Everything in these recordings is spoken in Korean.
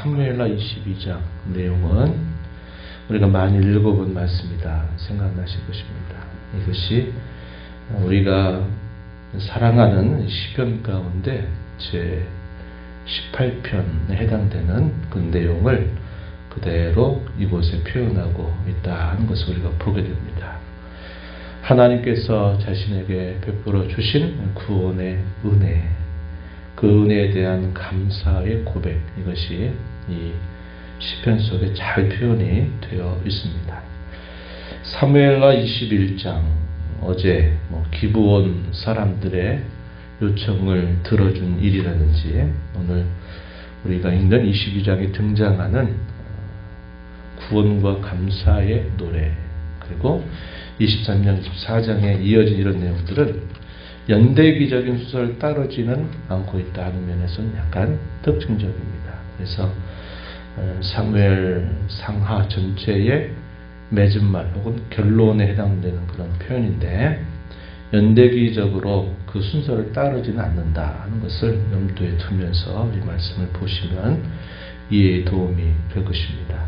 사무엘하 22장 내용은 우리가 많이 읽어본 말씀이다 생각나실 것입니다. 이것이 우리가 사랑하는 시편 가운데 제 18편에 해당되는 그 내용을 그대로 이곳에 표현하고 있다 하는 것을 우리가 보게 됩니다. 하나님께서 자신에게 베풀어 주신 구원의 은혜, 그 은혜에 대한 감사의 고백, 이것이 이 시편 속에 잘 표현이 되어 있습니다. 사무엘하 21장, 어제 기브온 사람들의 요청을 들어준 일이라든지, 오늘 우리가 읽는 22장에 등장하는 구원과 감사의 노래, 그리고 23장, 24장에 이어진 이런 내용들은 연대기적인 순서를 따르지는 않고 있다 하는 면에서는 약간 특징적입니다. 그래서 사무엘 상하 전체의 맺은말 혹은 결론에 해당되는 그런 표현인데, 연대기적으로 그 순서를 따르지는 않는다 하는 것을 염두에 두면서 이 말씀을 보시면 이해에 도움이 될 것입니다.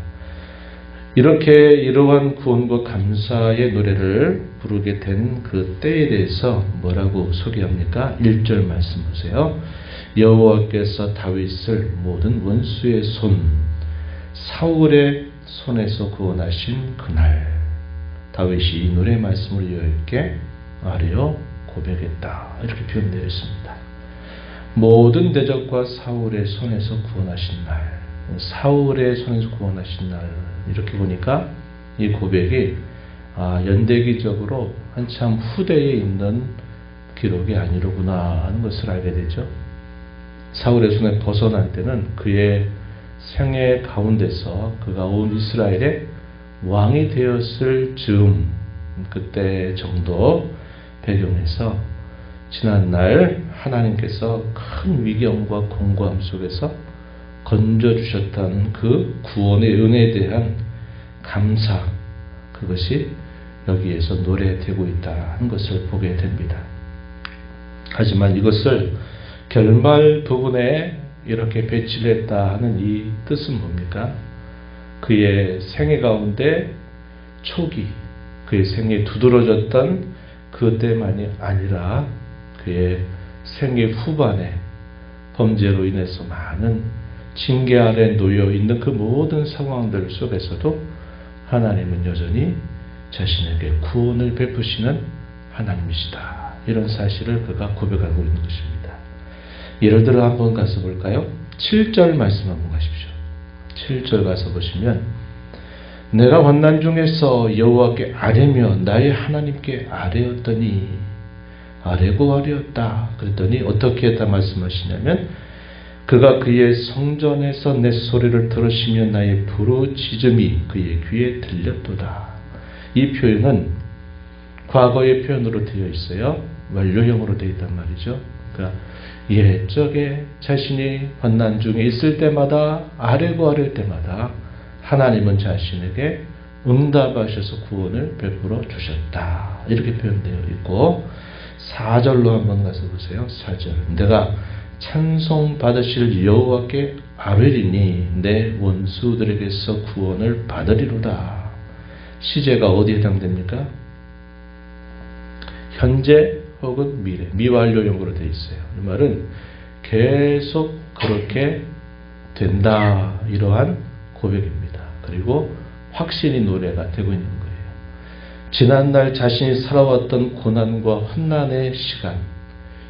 이렇게 이러한 구원과 감사의 노래를 부르게 된 그 때에 대해서 뭐라고 소개합니까? 1절 말씀 보세요. 여호와께서 다윗을 모든 원수의 손, 사울의 손에서 구원하신 그날, 다윗이 이 노래 말씀을 여호와께 아뢰어 고백했다, 이렇게 표현되어 있습니다. 모든 대적과 사울의 손에서 구원하신 날, 사울의 손에서 구원하신 날, 이렇게 보니까 이 고백이 연대기적으로 한참 후대에 있는 기록이 아니로구나 하는 것을 알게 되죠. 사울의 손에 벗어날 때는 그의 생애 가운데서 그가 온 이스라엘의 왕이 되었을 즈음, 그때 정도 배경에서 지난날 하나님께서 큰 위경과 공고함 속에서 건져주셨던 그 구원의 은혜에 대한 감사, 그것이 여기에서 노래되고 있다 하는 것을 보게 됩니다. 하지만 이것을 결말 부분에 이렇게 배치를 했다 하는 이 뜻은 뭡니까? 그의 생애 가운데 초기, 그의 생에 두드러졌던 그때만이 아니라 그의 생애 후반에 범죄로 인해서 많은 징계 아래 놓여 있는 그 모든 상황들 속에서도 하나님은 여전히 자신에게 구원을 베푸시는 하나님이시다, 이런 사실을 그가 고백하고 있는 것입니다. 예를 들어 한번 가서 볼까요? 7절 말씀 한번 가십시오. 7절 가서 보시면, 내가 환난 중에서 여호와께 아뢰며 나의 하나님께 아뢰었더니, 아뢰고 아뢰었다 그랬더니 어떻게 했다 말씀하시냐면, 그가 그의 성전에서 내 소리를 들으시며 나의 부르짖음이 그의 귀에 들렸도다. 이 표현은 과거의 표현으로 되어 있어요. 완료형으로 되어 있단 말이죠. 그러니까 옛적에 자신이 환난 중에 있을 때마다, 아뢰고 아뢰 때마다 하나님은 자신에게 응답하셔서 구원을 베풀어 주셨다, 이렇게 표현되어 있고, 4절로 한번 가서 보세요. 4절. 내가 찬송 받으실 여호와께 아뢰리니 내 원수들에게서 구원을 받으리로다. 시제가 어디에 해당됩니까? 현재 혹은 미래, 미완료형으로 되어 있어요. 이 말은 계속 그렇게 된다, 이러한 고백입니다. 그리고 확신이 노래가 되고 있는 거예요. 지난날 자신이 살아왔던 고난과 환난의 시간,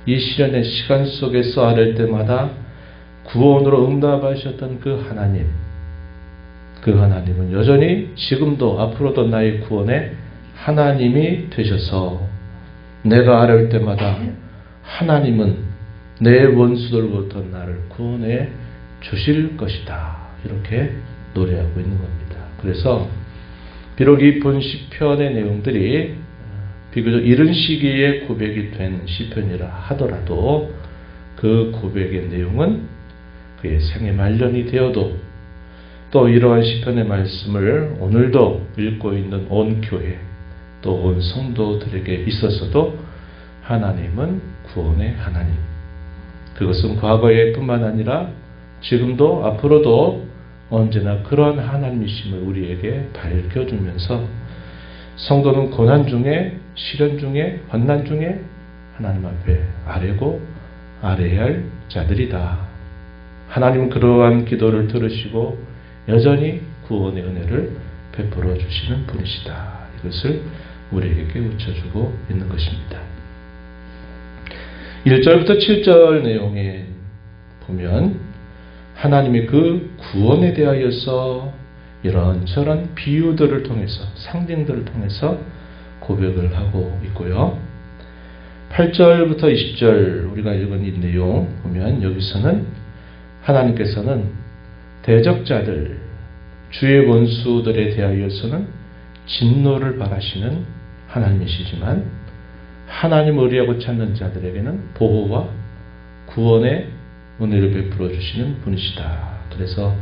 이 시련의 시간 속에서 아랠 때마다 구원으로 응답하셨던 그 하나님, 그 하나님은 여전히 지금도 앞으로도 나의 구원의 하나님이 되셔서 내가 아뢰 때마다 하나님은 내 원수들부터 나를 구원해 주실 것이다, 이렇게 노래하고 있는 겁니다. 그래서 비록 이 본 시편의 내용들이 비교적 이른 시기에 고백이 된 시편이라 하더라도 그 고백의 내용은 그의 생애 말년이 되어도, 또 이러한 시편의 말씀을 오늘도 읽고 있는 온 교회, 또 온 성도들에게 있어서도 하나님은 구원의 하나님, 그것은 과거에 뿐만 아니라 지금도 앞으로도 언제나 그런 하나님이심을 우리에게 밝혀주면서 성도는 고난 중에, 시련 중에, 환난 중에 하나님 앞에 아뢰고 아뢰야 할 자들이다. 하나님은 그러한 기도를 들으시고 여전히 구원의 은혜를 베풀어 주시는 분이시다. 이것을 우리에게 깨우쳐주고 있는 것입니다. 1절부터 7절 내용에 보면 하나님의 그 구원에 대하여서 이런저런 비유들을 통해서, 상징들을 통해서 고백을 하고 있고요. 8절부터 20절 우리가 읽은 이 내용 보면 여기서는 하나님께서는 대적자들, 주의 원수들에 대하여서는 진노를 바라시는 하나님이시지만 하나님을 의뢰하고 찾는 자들에게는 보호와 구원의 은혜를 베풀어 주시는 분이시다. 그래서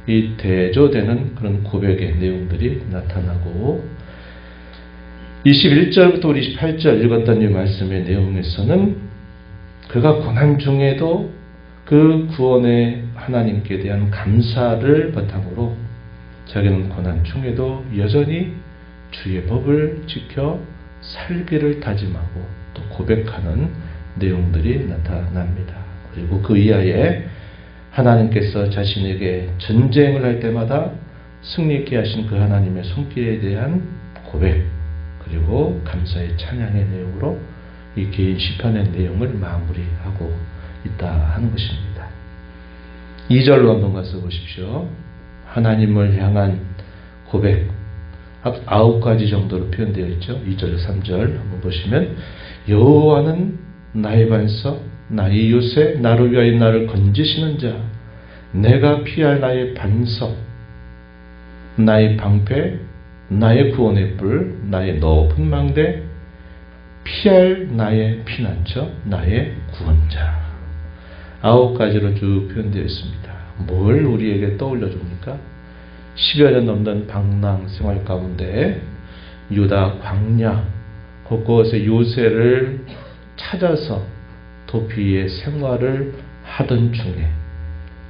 이 대조되는 그런 고백의 내용들이 나타나고 21절부터 우리 28절 읽었던 이 말씀의 내용에서는 그가 고난 중에도 그 구원의 하나님께 대한 감사를 바탕으로 자기는 고난 중에도 여전히 주의 법을 지켜 살기를 다짐하고 또 고백하는 내용들이 나타납니다. 그리고 그 이하에 하나님께서 자신에게 전쟁을 할 때마다 승리 있게 하신 그 하나님의 손길에 대한 고백, 그리고 감사의 찬양의 내용으로 이 개인 시편의 내용을 마무리하고 있다 하는 것입니다. 2절로 한번 가서 보십시오. 하나님을 향한 고백 9가지 정도로 표현되어 있죠. 2절, 3절 한번 보시면 여호와는 나의 반석, 나의 요새, 나를 위하여 나를 건지시는 자, 내가 피할 나의 반석, 나의 방패, 나의 구원의 뿔, 나의 높은 망대, 피할 나의 피난처, 나의 구원자. 9가지로 쭉 표현되어 있습니다. 뭘 우리에게 떠올려 줍니까? 10여 년 넘는 방랑 생활 가운데 유다 광야 곳곳에 요새를 찾아서 도피의 생활을 하던 중에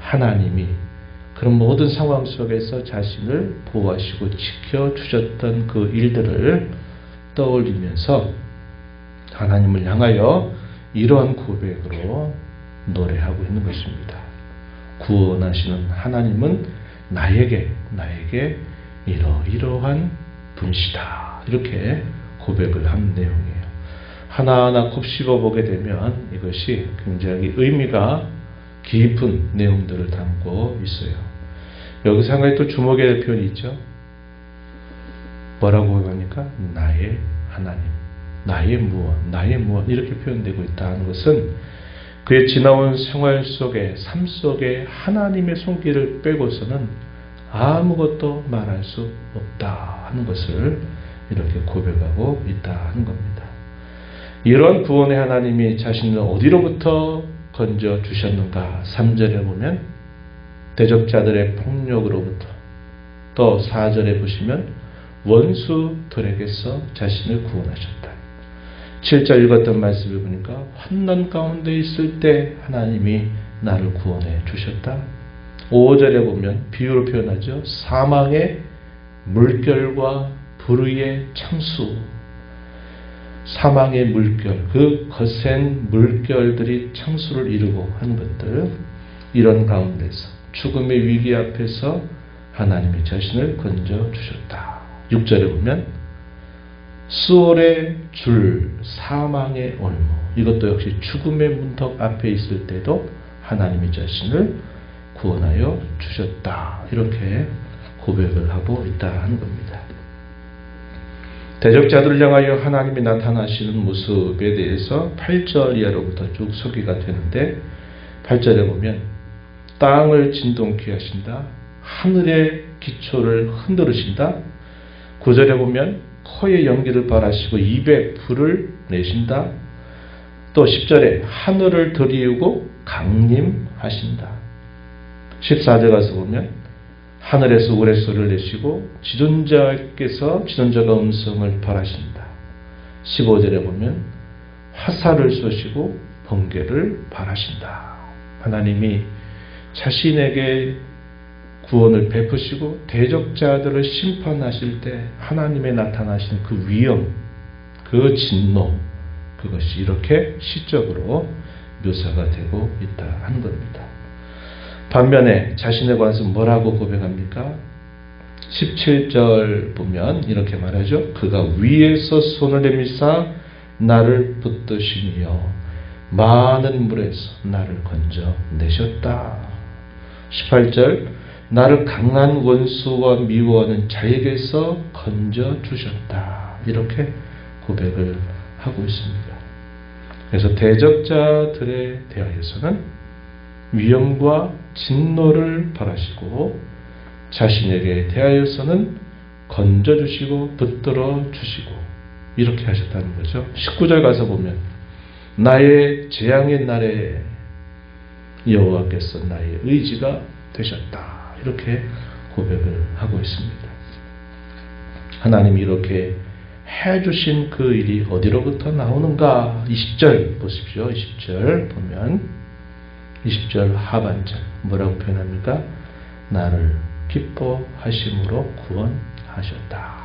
하나님이 그런 모든 상황 속에서 자신을 보호하시고 지켜주셨던 그 일들을 떠올리면서 하나님을 향하여 이러한 고백으로 노래하고 있는 것입니다. 구원하시는 하나님은 나에게 이러이러한 분이시다. 이렇게 고백을 한 내용이에요. 하나하나 곱씹어 보게 되면 이것이 굉장히 의미가 깊은 내용들을 담고 있어요. 여기서 한 가지 또 주목해야 할 표현이 있죠. 뭐라고 합니까? 나의 하나님, 나의 무엇 이렇게 표현되고 있다는 것은 그의 지나온 생활 속에, 삶 속에 하나님의 손길을 빼고서는 아무것도 말할 수 없다 하는 것을 이렇게 고백하고 있다 하는 겁니다. 이런 구원의 하나님이 자신을 어디로부터 건져주셨는가? 3절에 보면 대적자들의 폭력으로부터, 또 4절에 보시면 원수들에게서 자신을 구원하셨다. 7절 읽었던 말씀을 보니까 환난 가운데 있을 때 하나님이 나를 구원해 주셨다. 5절에 보면 비유로 표현하죠. 사망의 물결과 불의의 창수, 사망의 물결, 그 거센 물결들이 창수를 이루고 하는 것들, 이런 가운데서 죽음의 위기 앞에서 하나님이 자신을 건져주셨다. 6절에 보면 수월의 줄, 사망의 올무, 이것도 역시 죽음의 문턱 앞에 있을 때도 하나님이 자신을 구원하여 주셨다. 이렇게 고백을 하고 있다 하는 겁니다. 대적자들을 향하여 하나님이 나타나시는 모습에 대해서 8절 이하로부터 쭉 소개가 되는데 8절에 보면 땅을 진동케 하신다. 하늘의 기초를 흔들으신다. 9절에 보면 코에 연기를 발하시고 입에 불을 내신다. 또 10절에 하늘을 들이우고 강림하신다. 14절 가서 보면 하늘에서 우레소리를 내시고 지존자가 음성을 발하신다. 15절에 보면 화살을 쏘시고 번개를 발하신다. 하나님이 자신에게 구원을 베푸시고 대적자들을 심판하실 때 하나님의 나타나신 그 위엄, 그 진노, 그것이 이렇게 시적으로 묘사가 되고 있다 하는 겁니다. 반면에 자신에 관해서 뭐라고 고백합니까? 17절 보면 이렇게 말하죠. 그가 위에서 손을 내밀사 나를 붙드시며 많은 물에서 나를 건져내셨다. 18절 나를 강한 원수와 미워하는 자에게서 건져주셨다. 이렇게 고백을 하고 있습니다. 그래서 대적자들에 대하여서는 위엄과 진노를 벌하시고 자신에게 대하여서는 건져주시고 붙들어 주시고 이렇게 하셨다는 거죠. 19절 가서 보면 나의 재앙의 날에 여호와께서 나의 의지가 되셨다. 이렇게 고백을 하고 있습니다. 하나님이 이렇게 해주신 그 일이 어디로부터 나오는가? 20절 보십시오. 20절 보면 20절 하반절 뭐라고 표현합니까? 나를 기뻐하심으로 구원하셨다.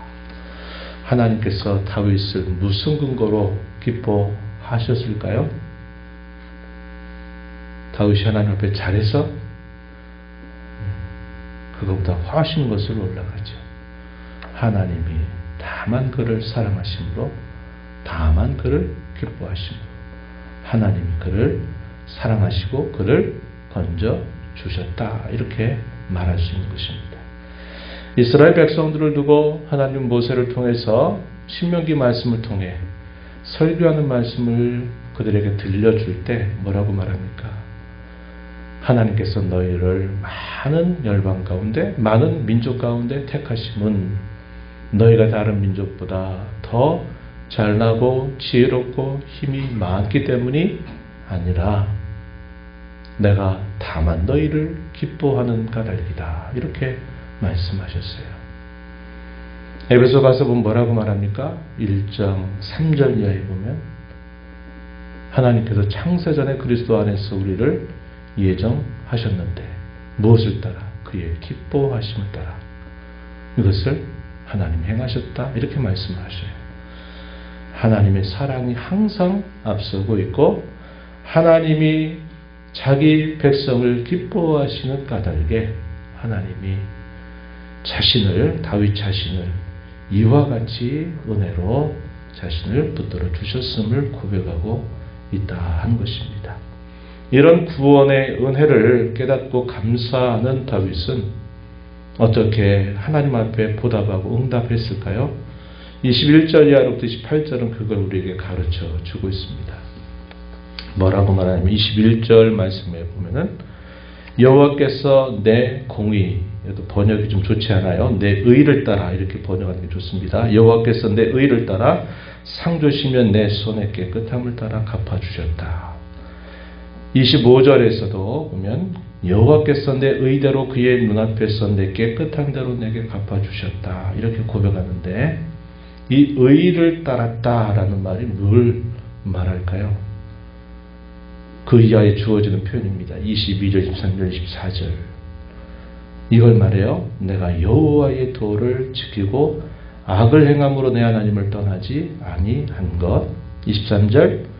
하나님께서 다윗을 무슨 근거로 기뻐하셨을까요? 다윗이 하나님 앞에 잘해서 그것보다 훨씬 것으로 올라가죠. 하나님이 다만 그를 사랑하심으로 다만 그를 기뻐하심으로 하나님이 그를 사랑하시고 그를 건져주셨다. 이렇게 말할 수 있는 것입니다. 이스라엘 백성들을 두고 하나님 모세를 통해서 신명기 말씀을 통해 설교하는 말씀을 그들에게 들려줄 때 뭐라고 말합니까? 하나님께서 너희를 많은 열방 가운데 많은 민족 가운데 택하심은 너희가 다른 민족보다 더 잘나고 지혜롭고 힘이 많기 때문이 아니라 내가 다만 너희를 기뻐하는 까닭이다. 이렇게 말씀하셨어요. 에베소 가서 보면 뭐라고 말합니까? 1장 3절 이하에 보면 하나님께서 창세전에 그리스도 안에서 우리를 예정하셨는데 무엇을 따라? 그의 기뻐하심을 따라 이것을 하나님 행하셨다. 이렇게 말씀을 하셔요. 하나님의 사랑이 항상 앞서고 있고 하나님이 자기 백성을 기뻐하시는 까닭에 하나님이 자신을 다윗 자신을 이와 같이 은혜로 자신을 붙들어 주셨음을 고백하고 있다 한 것입니다. 이런 구원의 은혜를 깨닫고 감사하는 다윗은 어떻게 하나님 앞에 보답하고 응답했을까요? 21절 이하로부터 28절은 그걸 우리에게 가르쳐 주고 있습니다. 뭐라고 말하냐면 21절 말씀에 보면은 여호와께서 내 공의, 번역이 좀 좋지 않아요. 내 의를 따라 이렇게 번역하는 게 좋습니다. 여호와께서 내 의를 따라 상 주시면 내 손의 깨끗함을 따라 갚아주셨다. 25절에서도 보면 여호와께서 내 의대로 그의 눈앞에서 내 깨끗한 대로 내게 갚아주셨다. 이렇게 고백하는데 이 의를 따랐다라는 말이 뭘 말할까요? 그 이하에 주어지는 표현입니다. 22절, 23절, 24절 이걸 말해요. 내가 여호와의 도를 지키고 악을 행함으로 내 하나님을 떠나지 아니한 것. 23절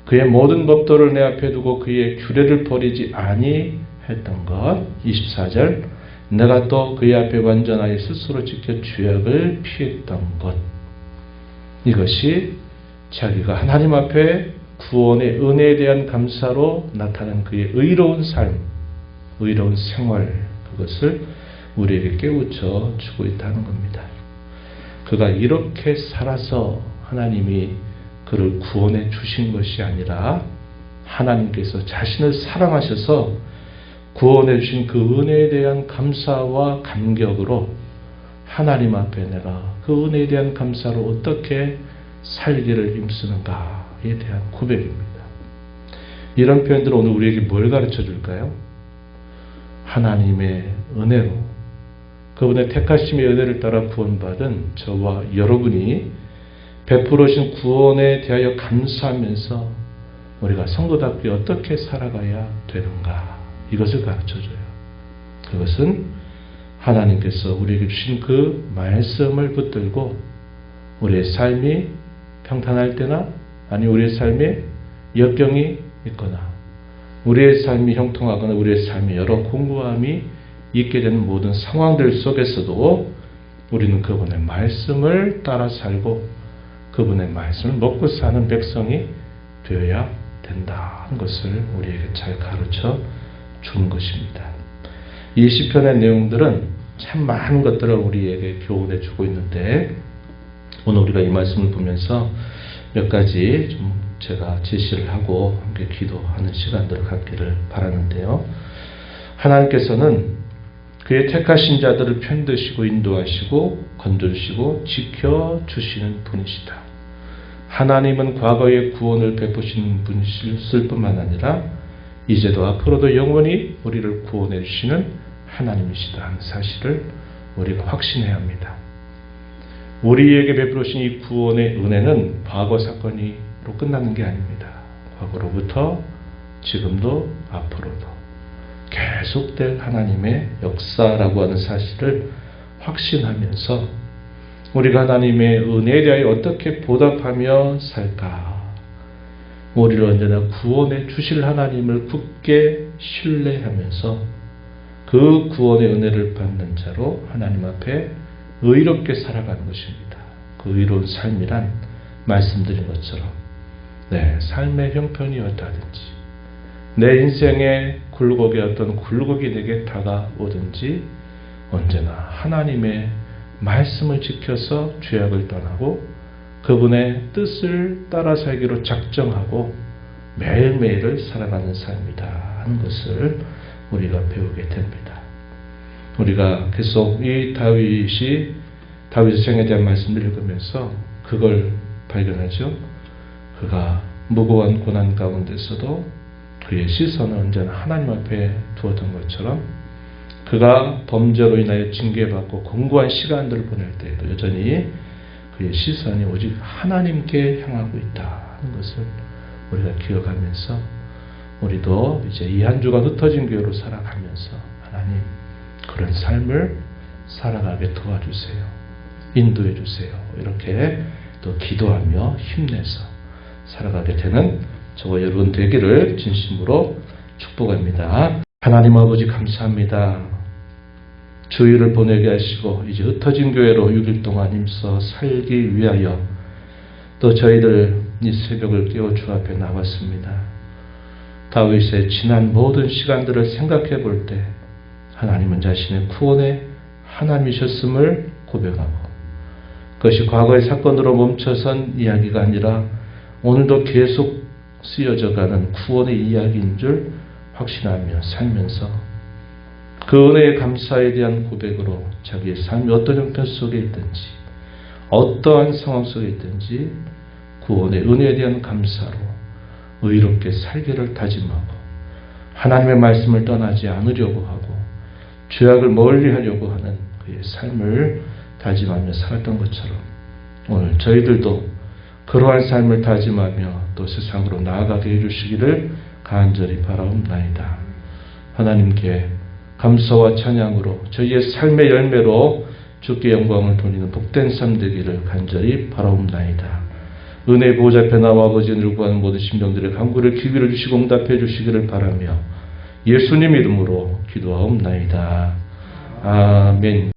그의 모든 법도를 내 앞에 두고 그의 규례를 버리지 아니했던 것. 24절 내가 또 그의 앞에 완전하게 스스로 지켜 죄악을 피했던 것. 이것이 자기가 하나님 앞에 구원의 은혜에 대한 감사로 나타난 그의 의로운 삶, 의로운 생활, 그것을 우리에게 깨우쳐 주고 있다는 겁니다. 그가 이렇게 살아서 하나님이 그를 구원해 주신 것이 아니라 하나님께서 자신을 사랑하셔서 구원해 주신 그 은혜에 대한 감사와 감격으로 하나님 앞에 내가 그 은혜에 대한 감사로 어떻게 살기를 힘쓰는가에 대한 고백입니다. 이런 표현들은 오늘 우리에게 뭘 가르쳐 줄까요? 하나님의 은혜로 그분의 택하심의 은혜를 따라 구원받은 저와 여러분이 베풀어 주신 구원에 대하여 감사하면서 우리가 성도답게 어떻게 살아가야 되는가 이것을 가르쳐줘요. 그것은 하나님께서 우리에게 주신 그 말씀을 붙들고 우리의 삶이 평탄할 때나 아니 우리의 삶에 역경이 있거나 우리의 삶이 형통하거나 우리의 삶에 여러 공고함이 있게 되는 모든 상황들 속에서도 우리는 그분의 말씀을 따라 살고 그분의 말씀을 먹고 사는 백성이 되어야 된다는 것을 우리에게 잘 가르쳐 주는 것입니다. 이 시편의 내용들은 참 많은 것들을 우리에게 교훈해 주고 있는데 오늘 우리가 이 말씀을 보면서 몇 가지 좀 제가 제시를 하고 함께 기도하는 시간들을 갖기를 바라는데요. 하나님께서는 그의 택하신 자들을 편드시고 인도하시고 건져주시고 지켜주시는 분이시다. 하나님은 과거의 구원을 베푸시는 분이실 뿐만 아니라 이제도 앞으로도 영원히 우리를 구원해 주시는 하나님이시다 하는 사실을 우리가 확신해야 합니다. 우리에게 베풀으신 이 구원의 은혜는 과거 사건으로 끝나는 게 아닙니다. 과거로부터 지금도 앞으로도 계속될 하나님의 역사라고 하는 사실을 확신하면서 우리가 하나님의 은혜에 대하여 어떻게 보답하며 살까? 우리를 언제나 구원해 주실 하나님을 굳게 신뢰하면서 그 구원의 은혜를 받는 자로 하나님 앞에 의롭게 살아가는 것입니다. 그 의로운 삶이란 말씀드린 것처럼 내 삶의 형편이 어떠하든지 내 인생의 굴곡이 어떤 굴곡이 내게 다가오든지 언제나 하나님의 말씀을 지켜서 죄악을 떠나고 그분의 뜻을 따라 살기로 작정하고 매일매일을 살아가는 삶이다 하는 것을 우리가 배우게 됩니다. 우리가 계속 이 다윗의 생에 대한 말씀을 읽으면서 그걸 발견하죠. 그가 무고한 고난 가운데서도 그의 시선을 언제나 하나님 앞에 두었던 것처럼 그가 범죄로 인하여 징계받고 공고한 시간들을 보낼 때에도 여전히 그의 시선이 오직 하나님께 향하고 있다는 것을 우리가 기억하면서 우리도 이제 이 한 주가 흩어진 교회로 살아가면서 하나님 그런 삶을 살아가게 도와주세요. 인도해 주세요. 이렇게 또 기도하며 힘내서 살아가게 되는 저와 여러분 되기를 진심으로 축복합니다. 하나님 아버지 감사합니다. 주일을 보내게 하시고 이제 흩어진 교회로 6일 동안 힘써 살기 위하여 또 저희들 이 새벽을 깨워 주 앞에 나왔습니다. 다윗의 지난 모든 시간들을 생각해 볼 때 하나님은 자신의 구원의 하나님이셨음을 고백하고 그것이 과거의 사건으로 멈춰선 이야기가 아니라 오늘도 계속 쓰여져가는 구원의 이야기인 줄 확신하며 살면서 그 은혜의 감사에 대한 고백으로 자기의 삶이 어떤 형편 속에 있든지 어떠한 상황 속에 있든지 구원의 은혜에 대한 감사로 의롭게 살기를 다짐하고 하나님의 말씀을 떠나지 않으려고 하고 죄악을 멀리하려고 하는 그의 삶을 다짐하며 살았던 것처럼 오늘 저희들도 그러한 삶을 다짐하며 또 세상으로 나아가게 해주시기를 간절히 바라옵나이다. 하나님께 감사와 찬양으로 저희의 삶의 열매로 주께 영광을 돌리는 복된 삶 되기를 간절히 바라옵나이다. 은혜의 보호자 앞에 나와 아버지 은혜를 구하는 모든 심령들의 간구를 기회를 주시고 응답해 주시기를 바라며 예수님 이름으로 기도하옵나이다. 아멘.